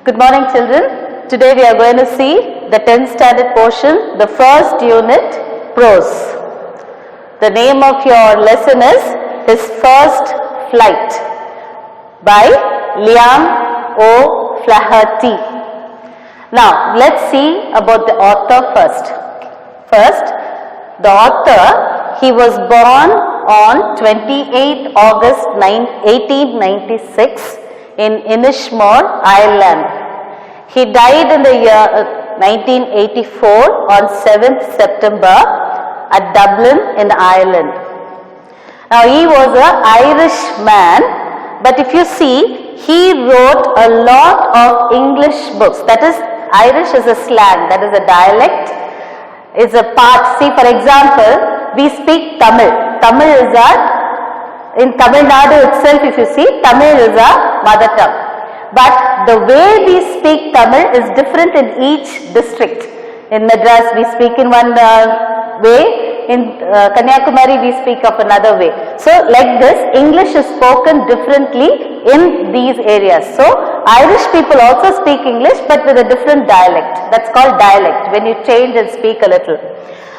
Good morning, children. Today we are going to see the 10th standard portion, the first unit, prose. The name of your lesson is His First Flight by Liam O'Flaherty. Now, let's see about the author first. First, the author, he was born on 28 August 1896 in Inishmore, Ireland. He died in the year 1984 on 7th September at Dublin in Ireland. Now he was an Irish man, but if you see, he wrote a lot of English books. That is, Irish is a slang, that is a dialect, is a part. See, for example, we speak Tamil. Tamil is in Tamil Nadu itself, if you see, Tamil is a mother tongue. But the way we speak Tamil is different in each district. In Madras, we speak in one way. In Kanyakumari, we speak of another way. So, like this, English is spoken differently in these areas. So, Irish people also speak English, but with a different dialect. That's called dialect, when you change and speak a little.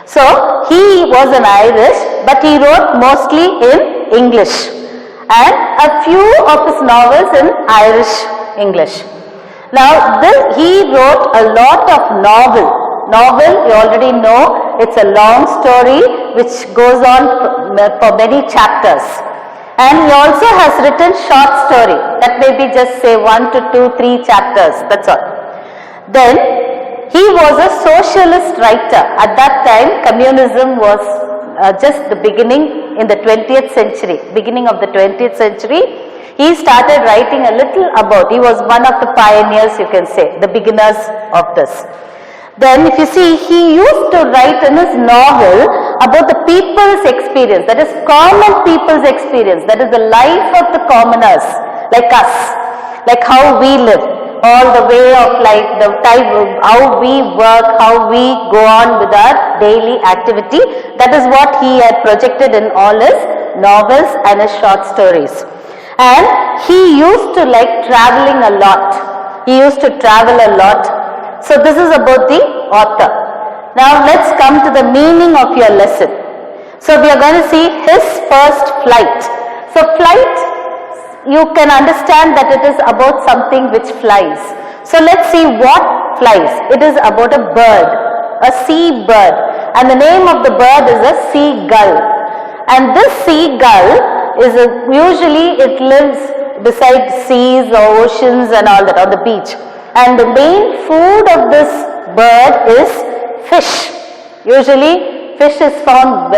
So, he was an Irish, but he wrote mostly in English, and a few of his novels in Irish English. Now, he wrote a lot of Novel, you already know, it's a long story which goes on for many chapters. And he also has written short story, that may be just say 1 to 2, 3 chapters, that's all. Then, he was a socialist writer. At that time, communism was just the beginning in the 20th century, beginning of the 20th century. He started writing a little about, he was one of the pioneers, you can say, the beginners of this. Then if you see, he used to write in his novel about the people's experience, that is common people's experience, that is the life of the commoners, like us, like how we live, all the way of life, the type of how we work, how we go on with our daily activity. That is what he had projected in all his novels and his short stories. And he used to like traveling a lot. He used to travel a lot. So this is about the author. Now let's come to the meaning of your lesson. So we are going to see his first flight. So flight, you can understand that it is about something which flies. So let's see what flies. It is about a bird, a sea bird. And the name of the bird is a seagull. And this seagull is usually it lives beside seas or oceans and all that, on the beach. And the main food of this bird is fish. Usually fish is found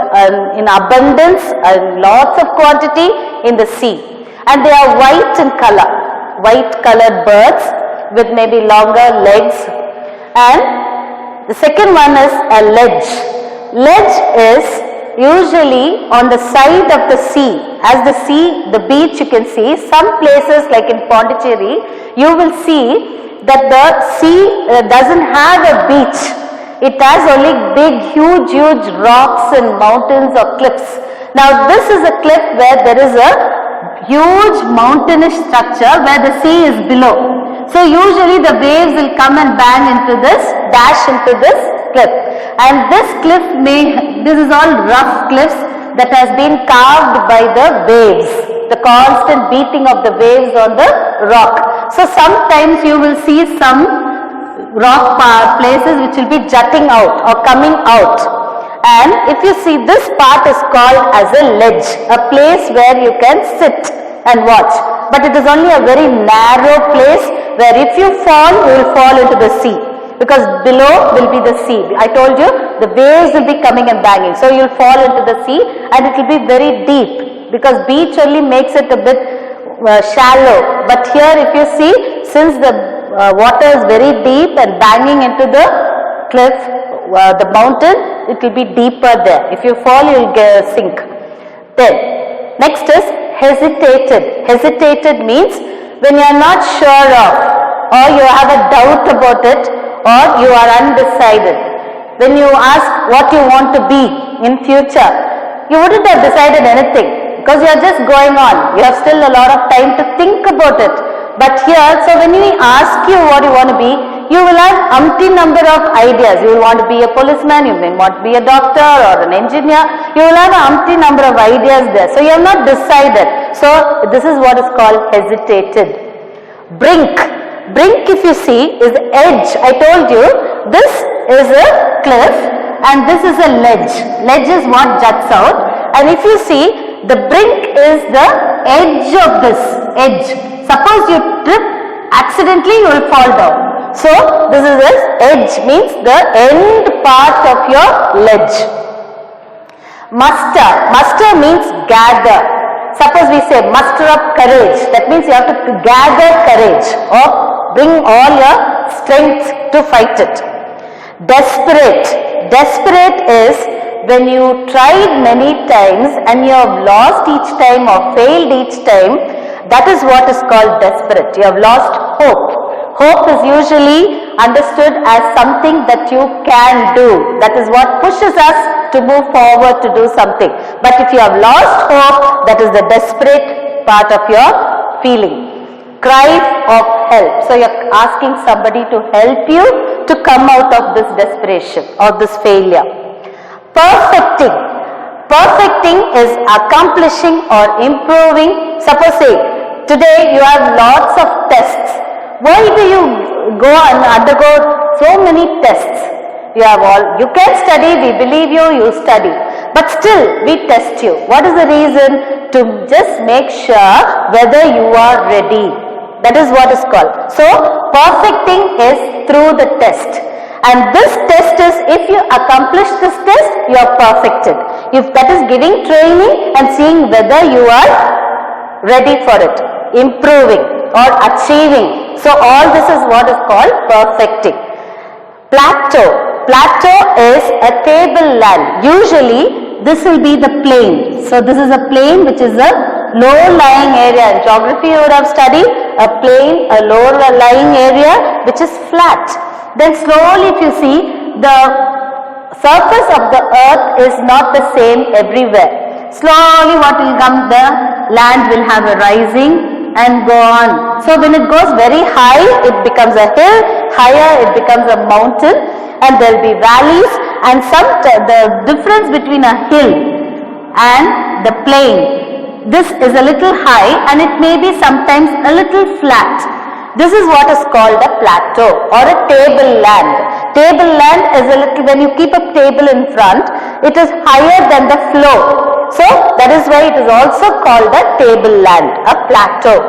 in abundance and lots of quantity in the sea. And they are white in color, white colored birds with maybe longer legs. And the second one is a ledge. Ledge is usually on the side of the sea. As the sea, the beach you can see, some places like in Pondicherry, you will see that the sea doesn't have a beach. It has only big, huge rocks and mountains or cliffs. Now this is a cliff where there is a huge mountainous structure where the sea is below. So usually the waves will come and bang into this, dash into this cliff. And this cliff this is all rough cliffs that has been carved by the waves, the constant beating of the waves on the rock. So sometimes you will see some rock places which will be jutting out or coming out. And if you see, this part is called as a ledge, a place where you can sit and watch. But it is only a very narrow place where if you fall, you will fall into the sea. Because below will be the sea. I told you, the waves will be coming and banging. So you will fall into the sea and it will be very deep. Because beach only makes it a bit shallow. But here if you see, since the water is very deep and banging into the cliff, the mountain, it will be deeper there. If you fall, you will sink. Then, next is hesitated. Hesitated means when you are not sure of, or you have a doubt about it, or you are undecided. When you ask what you want to be in future, you wouldn't have decided anything because you are just going on. You have still a lot of time to think about it. But here, so when we ask you what you want to be, you will have umpty number of ideas. You will want to be a policeman, you may want to be a doctor or an engineer. You will have an umpty number of ideas there. So you have not decided. So this is what is called hesitated. Brink. Brink, if you see, is the edge. I told you, this is a cliff and this is a ledge. Ledge is what juts out. And if you see, the brink is the edge of this edge. Suppose you trip, accidentally you will fall down. So this is this edge, means the end part of your ledge. Muster. Muster means gather. Suppose we say muster up courage. That means you have to gather courage or bring all your strength to fight it. Desperate. Desperate is when you tried many times and you have lost each time or failed each time. That is what is called desperate. You have lost hope. Hope is usually understood as something that you can do. That is what pushes us to move forward to do something. But if you have lost hope, that is the desperate part of your feeling. Cry of help. So you are asking somebody to help you to come out of this desperation or this failure. Perfecting. Perfecting is accomplishing or improving. Suppose say, today you have lots of tests. Why do you go and undergo so many tests? You have all, you can study, we believe you, you study. But still, we test you. What is the reason? To just make sure whether you are ready. That is what is called. So, perfecting is through the test. And this test is, if you accomplish this test, you are perfected. If that is giving training and seeing whether you are ready for it, improving or achieving. So all this is what is called perfecting. Plateau. Plateau is a tableland. Usually this will be the plain. So this is a plain which is a low-lying area. In geography you would have studied a plain, a low-lying area which is flat. Then slowly if you see, the surface of the earth is not the same everywhere. Slowly what will come, the land will have a rising and go on. So when it goes very high, it becomes a hill, higher it becomes a mountain, and there will be valleys, and the difference between a hill and the plain, this is a little high and it may be sometimes a little flat. This is what is called a plateau or a tableland. Tableland is a little, when you keep a table in front, it is higher than the floor. So that is why it is also called a tableland, a plateau.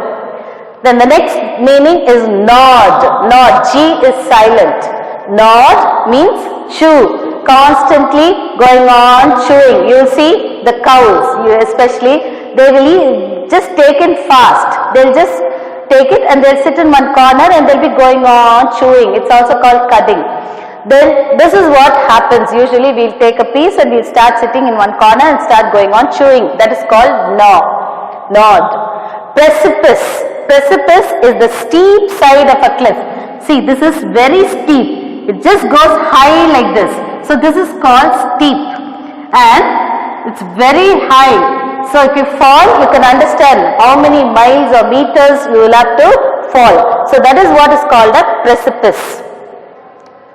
Then the next meaning is nod. Nod, G is silent. Nod means chew. Constantly going on chewing. You will see the cows, especially, they will just take it fast. They will just take it and they'll sit in one corner and they'll be going on chewing. It's also called cutting. Then this is what happens. Usually we'll take a piece and we'll start sitting in one corner and start going on chewing. That is called nod. Precipice. Precipice is the steep side of a cliff. See, this is very steep. It just goes high like this. So this is called steep and it's very high. So if you fall, you can understand how many miles or meters you will have to fall. So that is what is called a precipice.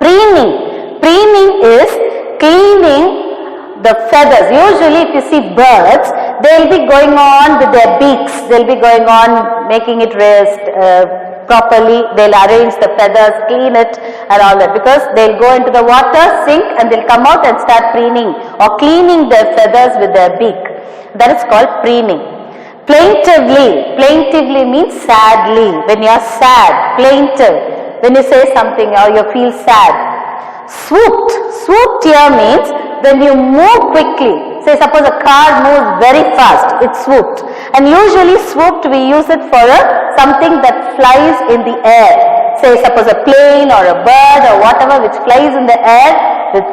Preening. Preening is cleaning the feathers. Usually if you see birds, they will be going on with their beaks. They will be going on making it rest properly. They will arrange the feathers, clean it and all that. Because they will go into the water, sink and they will come out and start preening or cleaning their feathers with their beak. That is called preening. Plaintively. Plaintively means sadly. When you are sad, plaintive. When you say something or you feel sad. Swooped. Swooped here means when you move quickly. Say suppose a car moves very fast, it's swooped. And usually swooped we use it for something that flies in the air. Say suppose a plane or a bird or whatever which flies in the air with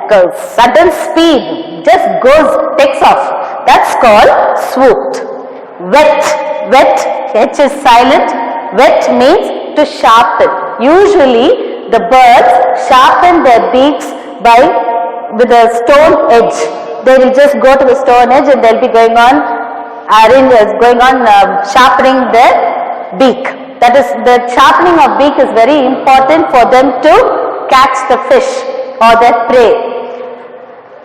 sudden speed, just takes off. That's called swooped. Wet. Wet, H is silent. Wet means to sharpen. Usually the birds sharpen their beaks with a stone edge. They will just go to the stone edge and they will be going on sharpening their beak. That is, the sharpening of beak is very important for them to catch the fish or their prey.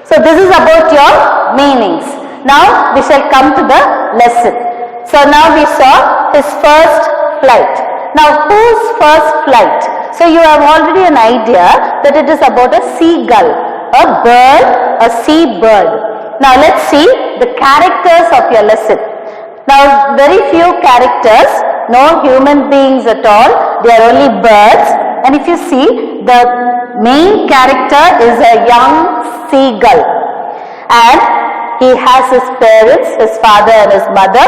So this is about your meanings. Now we shall come to the lesson. So now we saw his first flight. Now whose first flight? So you have already an idea that it is about a seagull, a bird, a sea bird. Now let's see the characters of your lesson. Now very few characters, no human beings at all, they are only birds. And if you see, the main character is a young seagull. And he has his parents, his father and his mother.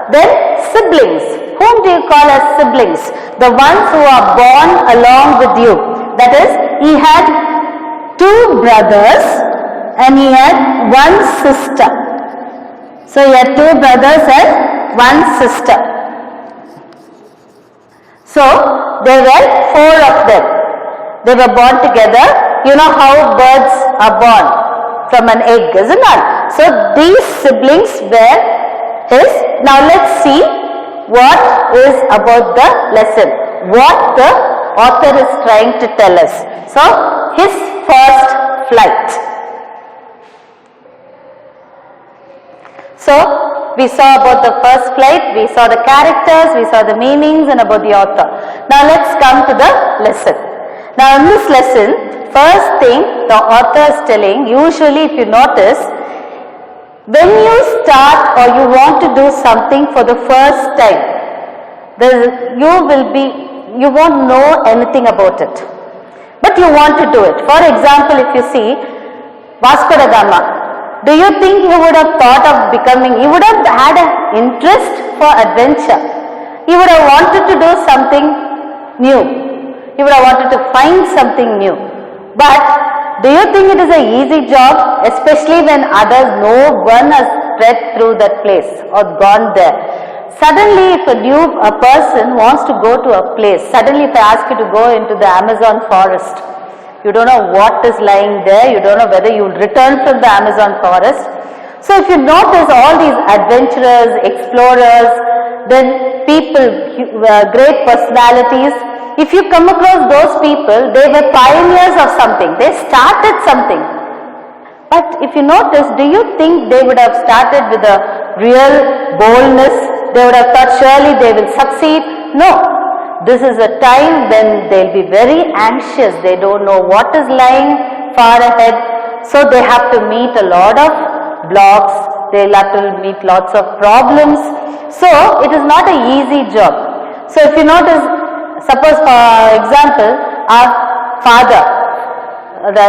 Then siblings. Whom do you call as siblings? The ones who are born along with you. That is, he had 2 brothers and he had 1 sister. So he had 2 brothers and 1 sister. So there were 4 of them. They were born together. You know how birds are born from an egg, isn't it? So these siblings were his. Now let's see what is about the lesson, what the author is trying to tell us. So his first flight. So we saw about the first flight, we saw the characters, we saw the meanings and about the author. Now let's come to the lesson. Now in this lesson, first thing the author is telling, usually if you notice, when you start or you want to do something for the first time, you won't know anything about it. But you want to do it. For example, if you see Vasco da Gama, do you think he would have thought of becoming, he would have had an interest for adventure. He would have wanted to do something new. He would have wanted to find something new. But do you think it is an easy job, especially when others, no one has tread through that place or gone there? Suddenly, if a person wants to go to a place, suddenly if I ask you to go into the Amazon forest, you don't know what is lying there, you don't know whether you will return from the Amazon forest. So if you notice all these adventurers, explorers, then people, great personalities, if you come across those people, they were pioneers of something. They started something. But if you notice, do you think they would have started with a real boldness? They would have thought surely they will succeed? No. This is a time when they'll be very anxious. They don't know what is lying far ahead. So they have to meet a lot of blocks. They'll have to meet lots of problems. So it is not an easy job. So if you notice, suppose for example, our father,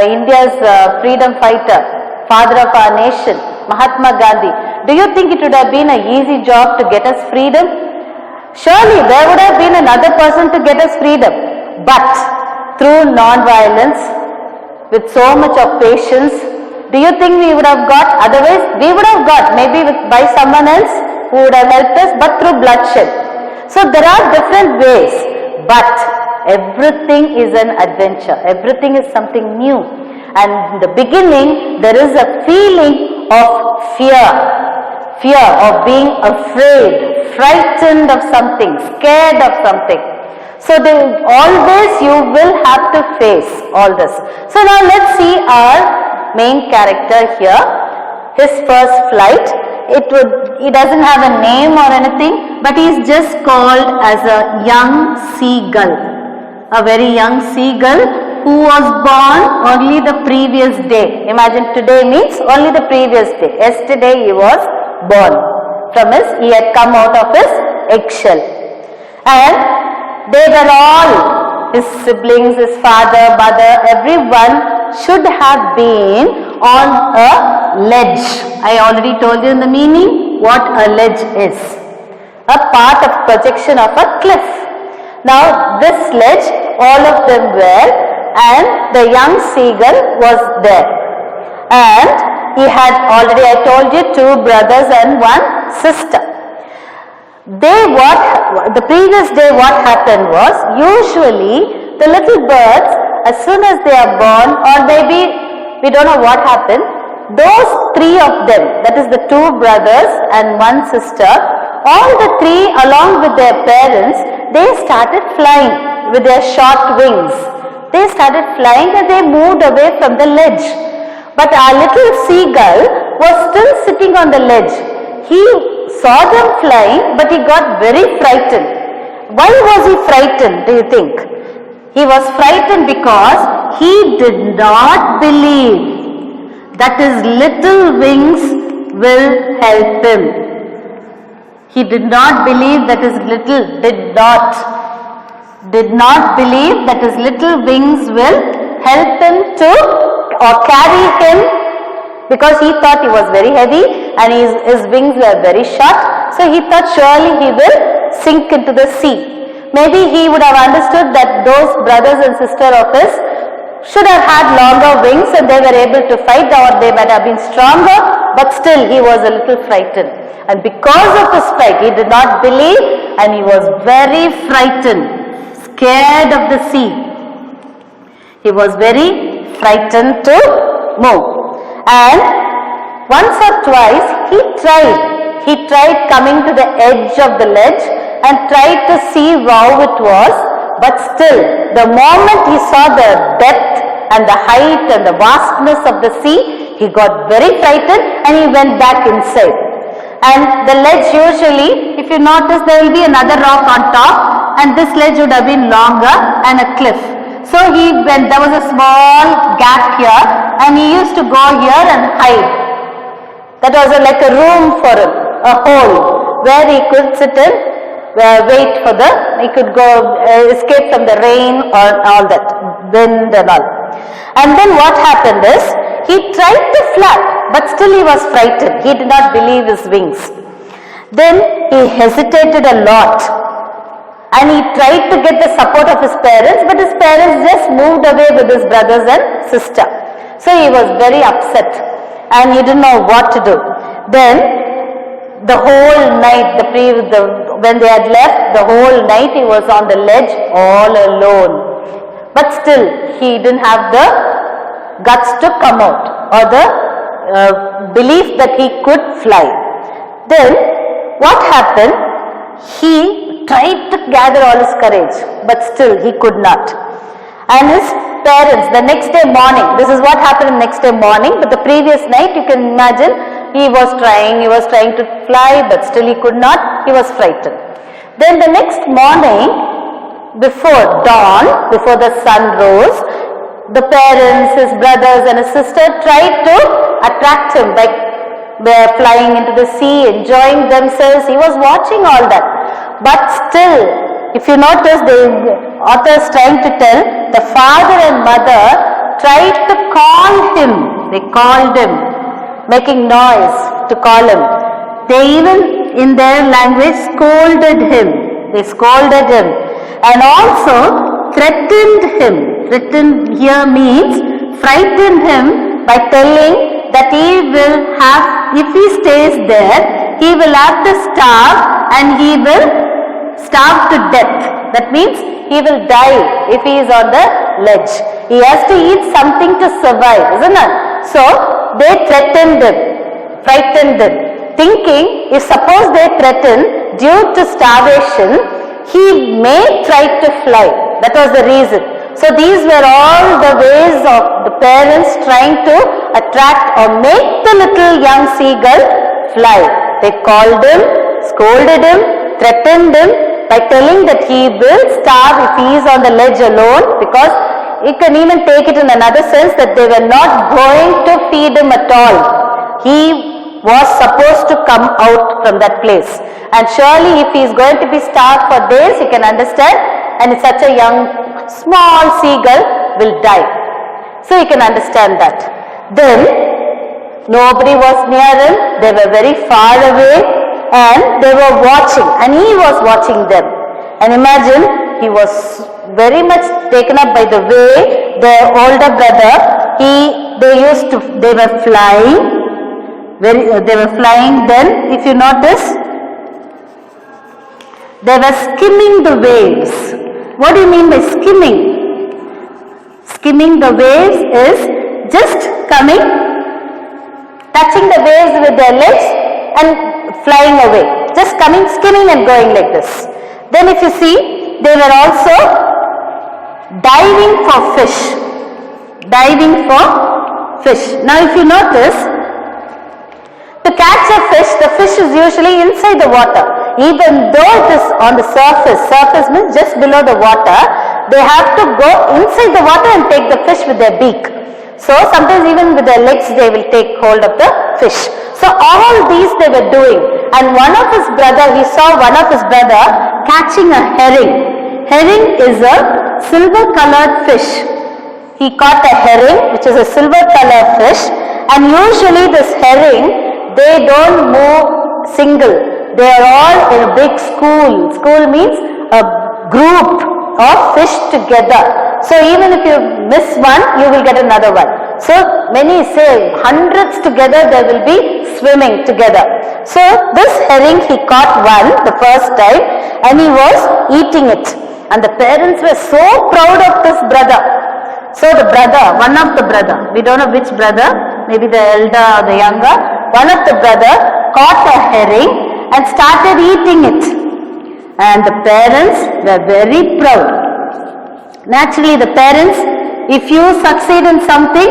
India's freedom fighter, father of our nation, Mahatma Gandhi, do you think it would have been an easy job to get us freedom? Surely there would have been another person to get us freedom. But through non-violence, with so much of patience, do you think we would have got? Otherwise, we would have got maybe by someone else who would have helped us, but through bloodshed. So there are different ways. But everything is an adventure. Everything is something new. And in the beginning, there is a feeling of fear. Fear of being afraid, frightened of something, scared of something. So always you will have to face all this. So now let's see our main character here. His first flight. He doesn't have a name or anything, but he is just called as a young seagull, a very young seagull who was born only the previous day. Imagine today means only the previous day. Yesterday he was born. He had come out of his eggshell. And they were all, his siblings, his father, mother, everyone should have been on a ledge. I already told you in the meaning what a ledge is. A part of projection of a cliff. Now this ledge, all of them were, and the young seagull was there. And he had already, I told you, 2 brothers and 1 sister. The previous day what happened was, usually the little birds, as soon as they are born, or maybe we don't know what happened, those 3 of them, that is the 2 brothers and 1 sister, all the three along with their parents, they started flying with their short wings. They started flying and they moved away from the ledge. But our little seagull was still sitting on the ledge. He saw them flying, but he got very frightened. Why was he frightened, do you think? He was frightened because he did not believe that his little wings will help him. He did not believe that his little, did not believe that his little wings will help him to, or carry him, because he thought he was very heavy and his wings were very short. So he thought surely he will sink into the sea. Maybe he would have understood that those brothers and sisters of his should have had longer wings and they were able to fight, or they might have been stronger, but still he was a little frightened. And because of his fright, he did not believe and he was very frightened, scared of the sea. He was very frightened to move. And once or twice he tried coming to the edge of the ledge and tried to see how it was, but still the moment he saw the depth and the height and the vastness of the sea, he got very frightened and he went back inside. And the ledge, usually, if you notice, there will be another rock on top and this ledge would have been longer and a cliff. So there was a small gap here and he used to go here and hide. That was like a room for him, a hole where he could sit in, wait for he could go escape from the rain or all that, wind and all. And then what happened is, he tried to fly, but still he was frightened. He did not believe his wings. Then he hesitated a lot. And he tried to get the support of his parents, but his parents just moved away with his brothers and sister. So he was very upset and he didn't know what to do. Then the whole night, when they had left, the whole night he was on the ledge all alone. But still he didn't have the guts to come out, or the belief that he could fly. Then what happened? He tried to gather all his courage, but still he could not. And his parents, the next day morning, this is what happened the next day morning, but the previous night, you can imagine, he was trying to fly, but still he could not, he was frightened. Then the next morning, before dawn, before the sun rose, the parents, his brothers and his sister tried to attract him by flying into the sea, enjoying themselves. He was watching all that. But still, if you notice, the author is trying to tell, the father and mother tried to call him. They called him, making noise to call him. They even, in their language, scolded him. They scolded him. And also threatened him. Threatened here means frightened him by telling that he will have, if he stays there, he will have to starve and he will starve to death. That means he will die if he is on the ledge. He has to eat something to survive, isn't it? So they threatened him, frightened him, thinking if suppose they threaten due to starvation, he may try to fly. That was the reason. So these were all the ways of the parents trying to attract or make the little young seagull fly. They called him, scolded him, threatened him by telling that he will starve if he is on the ledge alone, because you can even take it in another sense that they were not going to feed him at all. He was supposed to come out from that place. And surely if he is going to be starved for days, you can understand, and such a young, small seagull will die. So you can understand that. Then nobody was near him, they were very far away. And they were watching, and he was watching them. And imagine, he was very much taken up by the way their older brother, they were flying. They were flying. Then, if you notice, they were skimming the waves. What do you mean by skimming? Skimming the waves is just coming, touching the waves with their legs and flying away. just coming, skimming and going like this. Then if you see, they were also diving for fish. Diving for fish. Now if you notice, to catch a fish, the fish is usually inside the water. Even though it is on the surface means just below the water, they have to go inside the water and take the fish with their beak. So sometimes even with their legs they will take hold of the fish. So all these they were doing, and one of his brother, he saw one of his brother catching a herring. Herring is a silver colored fish. He caught a herring, which is a silver colored fish, and usually this herring, they don't move single. They are all in a big school. School means a group of fish together. So even if you miss one, you will get another one. So many say hundreds together they will be swimming together. So this herring he caught one the first time and he was eating it. And the parents were so proud of this brother. So the brother, one of the brother, we don't know which brother, maybe the elder or the younger, one of the brother caught a herring and started eating it. And the parents were very proud. Naturally, the parents, if you succeed in something,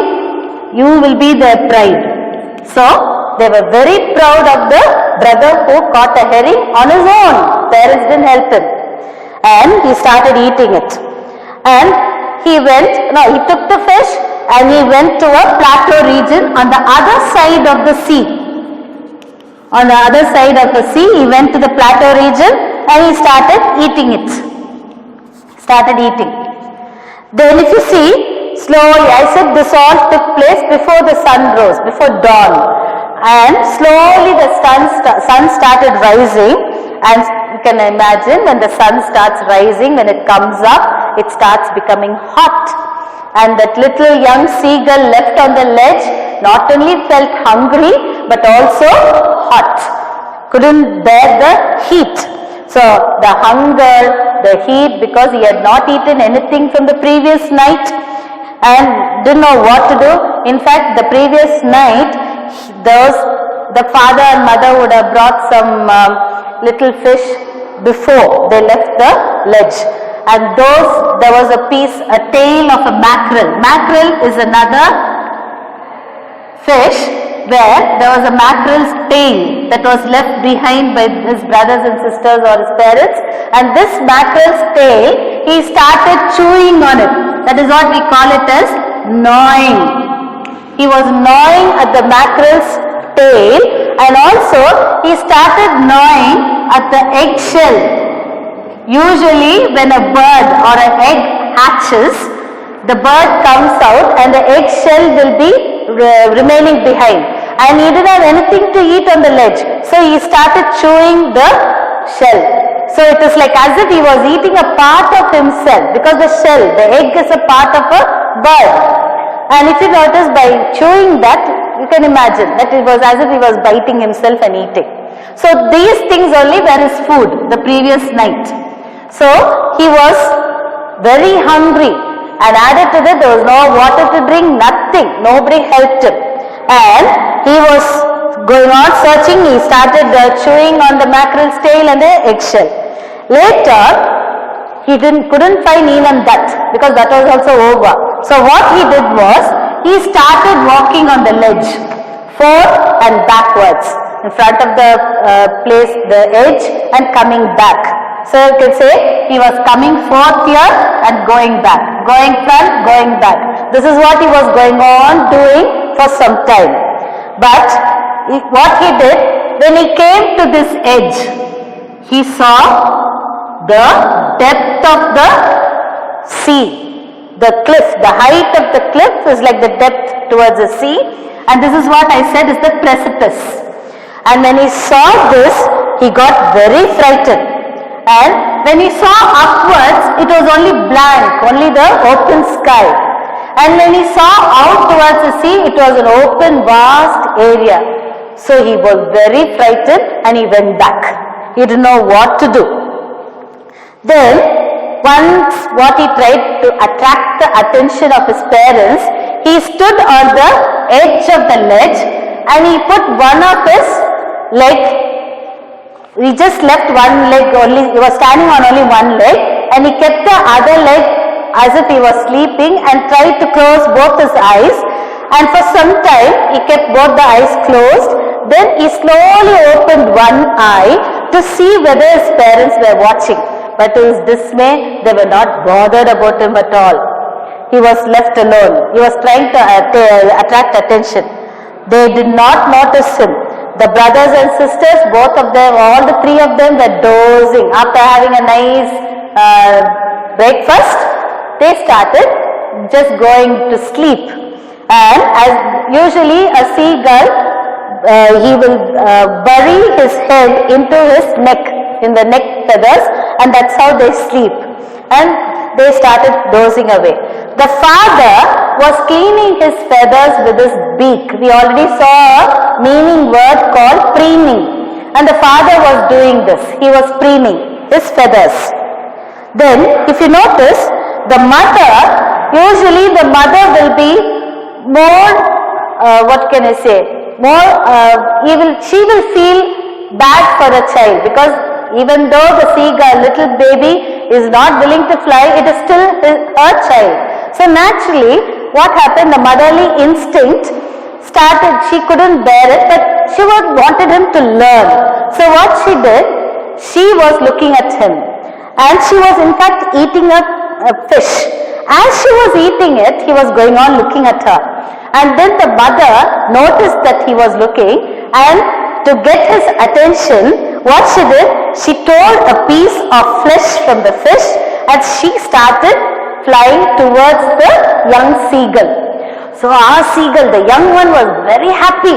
you will be their pride. So, they were very proud of the brother who caught a herring on his own. Parents didn't help him. And he started eating it. And he took the fish and he went to a plateau region on the other side of the sea. On the other side of the sea, he went to the plateau region and he started eating it. Then if you see, slowly, I said this all took place before the sun rose, before dawn. And slowly the sun started rising, and you can imagine when the sun starts rising, when it comes up, it starts becoming hot. And that little young seagull left on the ledge not only felt hungry but also hot, couldn't bear the heat. So the hunger, the heat, because he had not eaten anything from the previous night and didn't know what to do. In fact, the previous night, the father and mother would have brought some little fish before they left the ledge. And there was a tail of a mackerel. Mackerel is another fish where there was a mackerel's tail that was left behind by his brothers and sisters or his parents, and this mackerel's tail, he started chewing on it. That is what we call it as gnawing. He was gnawing at the mackerel's tail, and also he started gnawing at the eggshell. Usually when a bird or an egg hatches, the bird comes out and the eggshell will be remaining behind, and he didn't have anything to eat on the ledge, so he started chewing the shell. So it is like as if he was eating a part of himself, because the egg is a part of a bird. And if you notice, by chewing that, you can imagine that it was as if he was biting himself and eating. So these things only were his food the previous night. So he was very hungry, and added to that there was no water to drink, nothing, nobody helped him. And he was going on searching, he started chewing on the mackerel's tail and the eggshell. Later, he couldn't find even that, because that was also over. So what he did was, he started walking on the ledge, forth and backwards, in front of the edge and coming back. So you can say he was coming forth here and going back, going front, going back. This is what he was going on doing for some time. But what he did, when he came to this edge, he saw the depth of the sea, the cliff. The height of the cliff is like the depth towards the sea, and this is what I said is the precipice. And when he saw this, he got very frightened. And when he saw upwards, it was only blank, only the open sky. And when he saw out towards the sea, it was an open, vast area. So he was very frightened and he went back. He didn't know what to do. Then, once what he tried to attract the attention of his parents, he stood on the edge of the ledge and he put one of his he just left one leg only, he was standing on only one leg, and he kept the other leg as if he was sleeping and tried to close both his eyes, and for some time he kept both the eyes closed. Then he slowly opened one eye to see whether his parents were watching, but to his dismay they were not bothered about him at all. He was left alone. He was trying to attract attention. They did not notice him. The brothers and sisters, both of them, all the three of them were dozing. After having a nice breakfast, they started just going to sleep. And as usually a seagull, he will bury his head into his neck, in the neck feathers, and that's how they sleep. And they started dozing away. The father was cleaning his feathers with his beak. We already saw a meaning word called preening. And the father was doing this. He was preening his feathers. Then, if you notice, the mother, usually the mother will be more, she will feel bad for the child, because even though the seagull, little baby, is not willing to fly, it is still her child. So naturally, what happened, the motherly instinct started, she couldn't bear it, but she wanted him to learn. So what she did, she was looking at him, and she was in fact eating a fish. As she was eating it, he was going on looking at her. And then the mother noticed that he was looking, and to get his attention, what she did, she tore a piece of flesh from the fish and she started flying towards the young seagull. So our seagull, the young one, was very happy.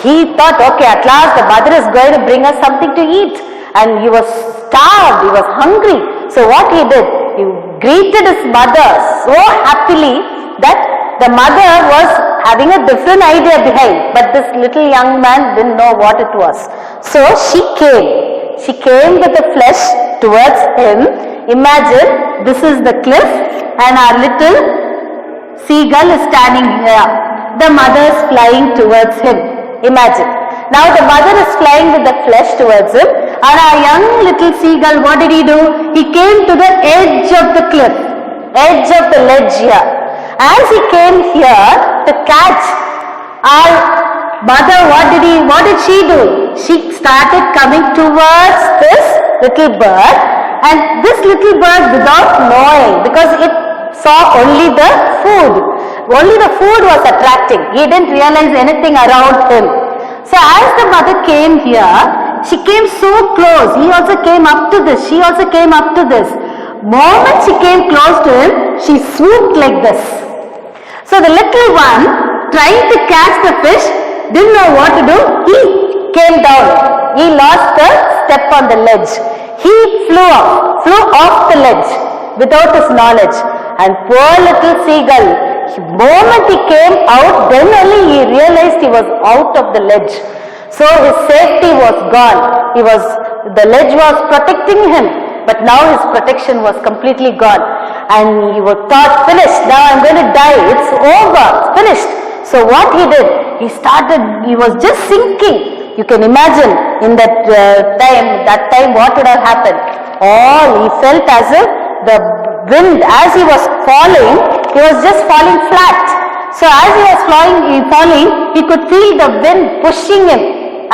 He thought, okay, at last the mother is going to bring us something to eat. And he was starved, he was hungry. So what he did, he greeted his mother so happily that the mother was having a different idea behind, but this little young man didn't know what it was. So she came with the flesh towards him. Imagine, this is the cliff and our little seagull is standing here. The mother is flying towards him. Imagine. Now the mother is flying with the flesh towards him, and our young little seagull, what did he do? He came to the edge of the cliff, edge of the ledge here. As he came here to catch our mother, what did she do? She started coming towards this little bird, and this little bird, without knowing, because it saw only the food was attracting. He didn't realize anything around him. So as the mother came here, she came so close. He also came up to this. She also came up to this. Moment she came close to him, she swooped like this. So the little one, trying to catch the fish, didn't know what to do. He came down. He lost the step on the ledge. He flew off the ledge without his knowledge. And poor little seagull, the moment he came out, then only he realized he was out of the ledge. So his safety was gone. The ledge was protecting him, but now his protection was completely gone. And he thought, finished, now I'm going to die, it's over, finished. So what he did, he was just sinking. You can imagine in that time what would have happened. He felt as if the wind, as he was falling, he was just falling flat. So as he was falling, he could feel the wind pushing him,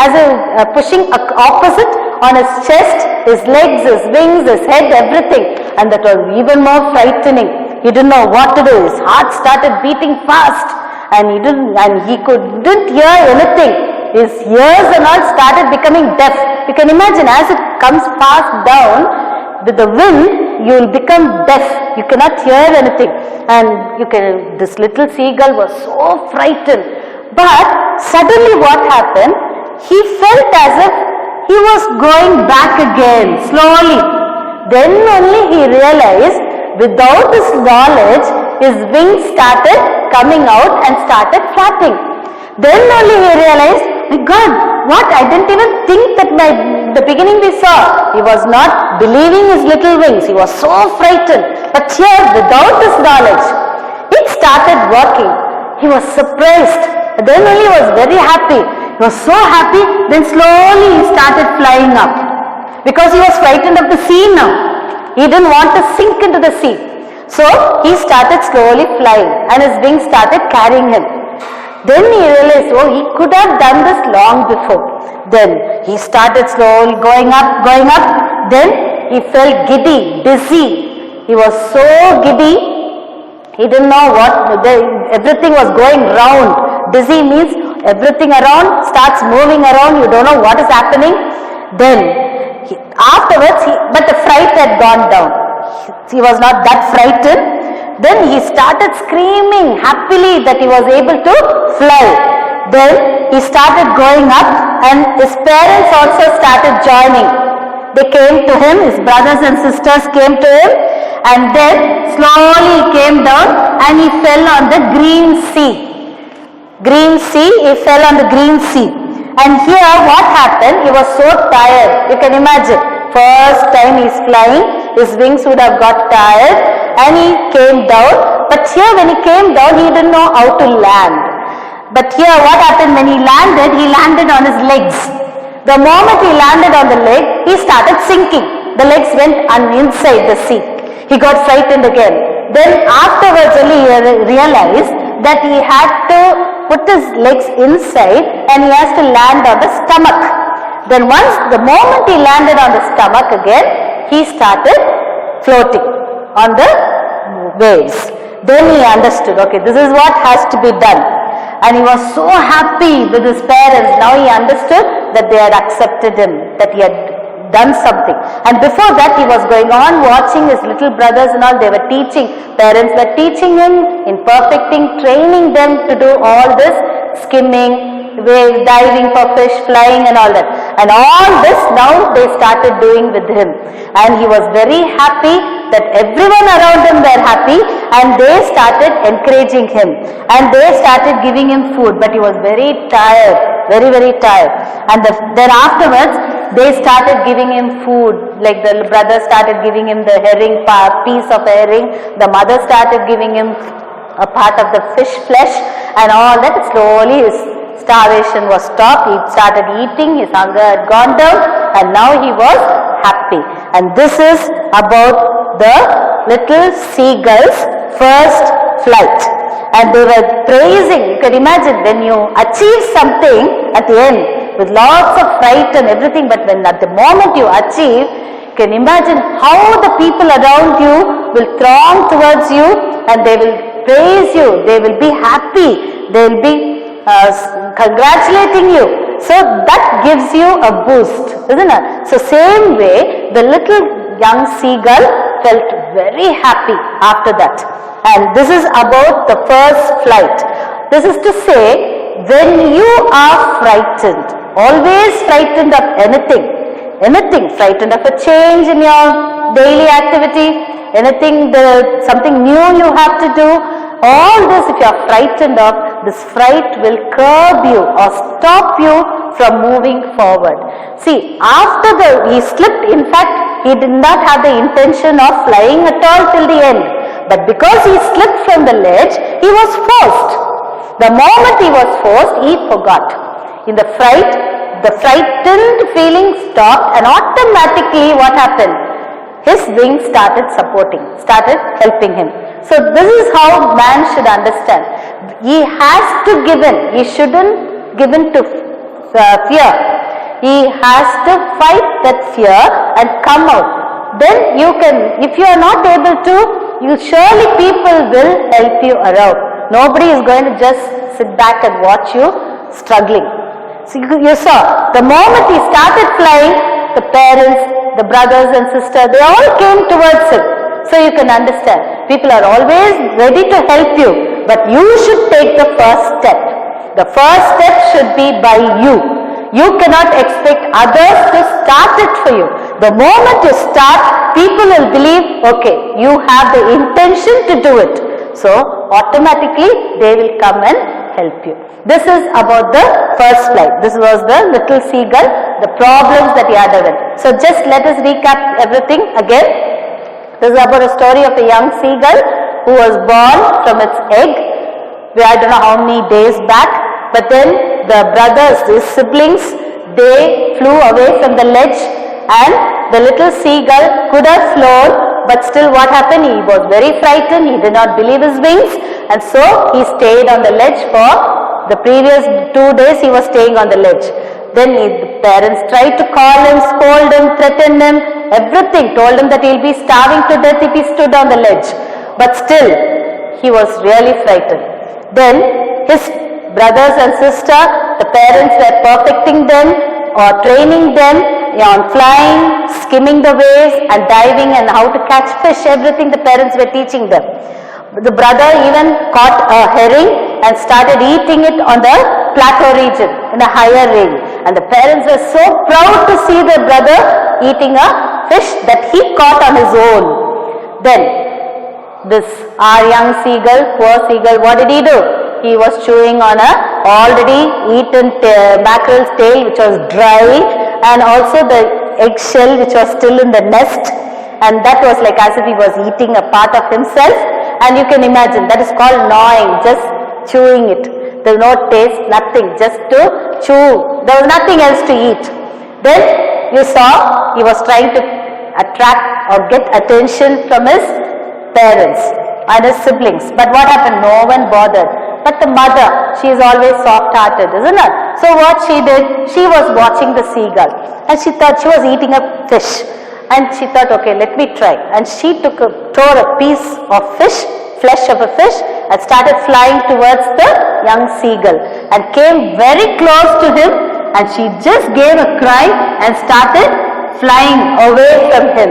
pushing opposite on his chest, his legs, his wings, his head, everything. And that was even more frightening. He didn't know what to do. His heart started beating fast, and he couldn't hear anything. His ears and all started becoming deaf. You can imagine, as it comes fast down with the wind, you will become deaf. You cannot hear anything. And this little seagull was so frightened. But suddenly what happened? He felt as if he was going back again, slowly. Then only he realized, without his knowledge, his wings started coming out and started flapping. Then only he realized, my God, what? I didn't even think that the beginning we saw. He was not believing his little wings. He was so frightened. But here, without his knowledge, it started working. He was surprised. Then only he was very happy. He was so happy, then slowly he started flying up. because he was frightened of the sea now. He didn't want to sink into the sea. So he started slowly flying and his wings started carrying him. Then he realized, oh, he could have done this long before. Then he started slowly going up. Then he felt giddy, dizzy. He was so giddy, he didn't know what, everything was going round. Dizzy means everything around starts moving around, you don't know what is happening. Then afterwards, but the fright had gone down. He was not that frightened. Then he started screaming happily that he was able to fly. Then he started going up and his parents also started joining. They came to him, his brothers and sisters came to him, and then slowly he came down and he fell on the green sea. He fell on the green sea. And here what happened, he was so tired. You can imagine, first time he's flying, his wings would have got tired and he came down. But here when he came down, he didn't know how to land. But here what happened, when he landed on his legs. The moment he landed on the leg, he started sinking. The legs went inside the sea. He got frightened again. Then afterwards only he realized that he had to put his legs inside and he has to land on the stomach. Then the moment he landed on the stomach again, he started floating on the waves. Then he understood, okay, this is what has to be done. And he was so happy with his parents. Now he understood that they had accepted him, that he had done something. And before that he was going on watching his little brothers and all, they were teaching. Parents were teaching him in perfecting, training them to do all this skimming, diving for fish, flying and all that. And all this now they started doing with him. And he was very happy that everyone around him were happy and they started encouraging him. And they started giving him food, but he was very tired, very tired. And then afterwards, they started giving him food, like the brother started giving him the herring, piece of herring, the mother started giving him a part of the fish flesh and all that. Slowly his starvation was stopped, he started eating, his hunger had gone down and now he was happy. And this is about the little seagull's first flight. And they were praising, you can imagine when you achieve something at the end, with lots of fright and everything, but when at the moment you achieve, you can imagine how the people around you will throng towards you and they will praise you, they will be happy, they will be congratulating you. So that gives you a boost, isn't it? So same way, the little young seagull felt very happy after that. And this is about the first flight. This is to say, when you are frightened, always frightened of anything, frightened of a change in your daily activity, something new you have to do, all this if you are frightened of, this fright will curb you or stop you from moving forward. See, after he slipped, in fact, he did not have the intention of flying at all till the end. But because he slipped from the ledge, he was forced. The moment he was forced, he forgot. In the frightened feeling stopped and automatically what happened? His wings started helping him. So this is how man should understand. He has to give in. He shouldn't give in to fear. He has to fight that fear and come out. Then you can, if you are not able to, surely people will help you around. Nobody is going to just sit back and watch you struggling. So you saw, the moment he started flying, the parents, the brothers and sisters, they all came towards him. So you can understand, people are always ready to help you, but you should take the first step. The first step should be by you. You cannot expect others to start it for you. The moment you start, people will believe, okay, you have the intention to do it. So automatically they will come and help you. This is about the first flight. This was the little seagull, the problems that he had with. So just let us recap everything again. This is about a story of a young seagull who was born from its egg. I don't know how many days back, but then the brothers, his siblings, they flew away from the ledge and the little seagull could have flown, but still what happened? He was very frightened, he did not believe his wings, and so he stayed on the ledge for the previous 2 days. He was staying on the ledge. Then the parents tried to call him, scold him, threaten him, everything, told him that he'll be starving to death if he stood on the ledge. But still, he was really frightened. Then his brothers and sister, the parents were perfecting them or training them on flying, skimming the waves and diving and how to catch fish, everything the parents were teaching them. The brother even caught a herring and started eating it on the plateau region in a higher range. And the parents were so proud to see their brother eating a fish that he caught on his own. Then this our young seagull, poor seagull, what did he do? He was chewing on a already eaten mackerel's tail which was dry, and also the eggshell which was still in the nest, and that was like as if he was eating a part of himself. And you can imagine that is called gnawing, just chewing it. There was no taste, nothing, just to chew. There was nothing else to eat. Then you saw he was trying to attract or get attention from his parents and his siblings. But what happened? No one bothered. But the mother, she is always soft-hearted, isn't it? So what she did, she was watching the seagull and she thought she was eating a fish. And she thought, okay, let me try. And she tore a piece of fish, flesh of a fish, and started flying towards the young seagull and came very close to him, and she just gave a cry and started flying away from him.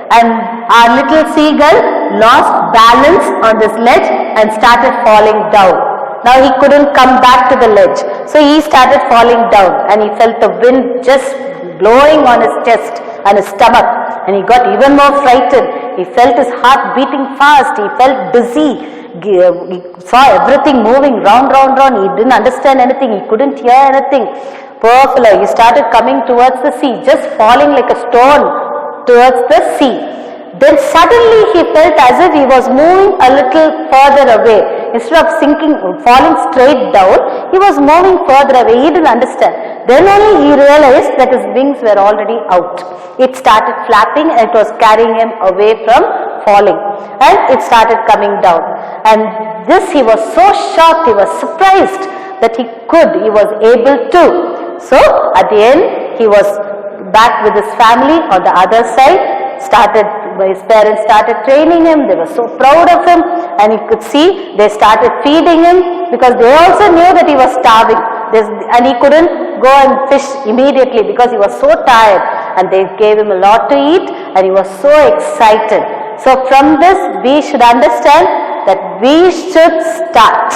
And our little seagull lost balance on this ledge and started falling down. Now he couldn't come back to the ledge. So he started falling down and he felt the wind just blowing on his chest and his stomach, and he got even more frightened. He felt his heart beating fast. He felt dizzy. He saw everything moving round. He didn't understand anything. He couldn't hear anything. Poor fellow, he started coming towards the sea, just falling like a stone towards the sea. Then suddenly he felt as if he was moving a little further away. Instead of falling straight down, he was moving further away. He didn't understand. Then only he realized that his wings were already out. It started flapping and it was carrying him away from falling. And it started coming down. And this, he was so shocked, he was surprised that he was able to. So at the end, he was back with his family on the other side. His parents started training him. They were so proud of him, and you could see they started feeding him because they also knew that he was starving, and he couldn't go and fish immediately because he was so tired, and they gave him a lot to eat and he was so excited. So from this we should understand that we should start,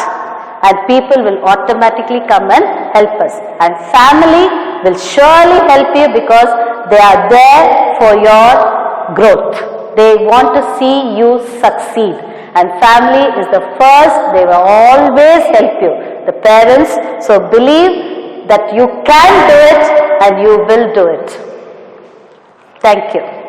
and people will automatically come and help us, and family will surely help you because they are there for your growth. They want to see you succeed, and family is the first. They will always help you, the parents. So believe that you can do it and you will do it. Thank you.